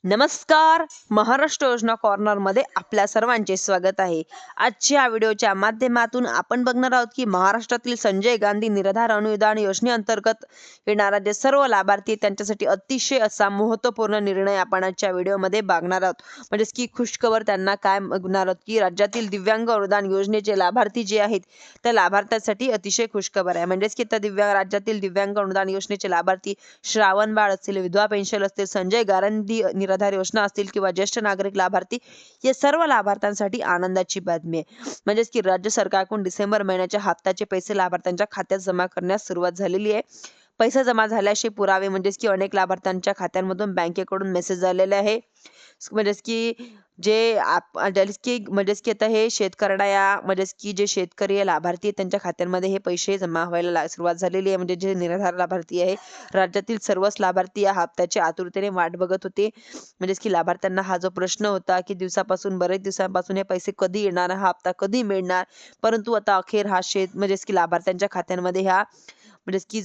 नमस्कार. महाराष्ट्र योजना कॉर्नर मध्ये आपल्या सर्वांचे स्वागत आहे. आजच्या व्हिडिओच्या माध्यमातून आपण बघणार आहोत की महाराष्ट्रातील संजय गांधी निराधार अनुदान योजनेअंतर्गत येणारा जे सर्व लाभार्थी त्यांच्यासाठी अतिशय असा महत्त्वपूर्ण निर्णय आपण आजच्या व्हिडिओमध्ये बघणार आहोत. म्हणजेच की खुशखबर त्यांना काय बघणार आहोत की राज्यातील दिव्यांग अनुदान योजनेचे लाभार्थी जे आहेत त्या लाभार्थ्यांसाठी अतिशय खुशखबर आहे. म्हणजेच की त्या राज्यातील दिव्यांग अनुदान योजनेचे लाभार्थी श्रावण बाळ असतील, विधवा पेन्शन असतील, संजय गांधी निराधार योजना असतील किंवा ज्येष्ठ नागरिक लाभार्थी या सर्व लाभार्थ्यांसाठी आनंदाची बातमी आहे. म्हणजेच की राज्य सरकारकडून डिसेंबर महिन्याच्या हप्त्याचे पैसे लाभार्थ्यांच्या खात्यात जमा करण्यास सुरुवात झालेली आहे. पैसे जमा झाल्याचे पुरावे म्हणजेच की अनेक लाभार्थ्यांच्या खात्यांमधून बँकेकडून मेसेज आलेले आहे. म्हणजेच की म्हणजेच की आता हे शेतकऱ्या म्हणजेच की जे शेतकरी लाभार्थी त्यांच्या खात्यांमध्ये हे पैसे जमा व्हायला सुरुवात झालेली आहे. म्हणजे जे निराधार लाभार्थी आहे राज्यातील सर्वच लाभार्थी या हप्त्याची आतुरतेने वाट बघत होते. म्हणजेच की लाभार्थ्यांना हा जो प्रश्न होता की बरेच दिवसांपासून हे पैसे कधी येणार, हा हप्ता कधी मिळणार, परंतु आता अखेर हा म्हणजेच की लाभार्थ्यांच्या खात्यांमध्ये ह्या म्हणजेच की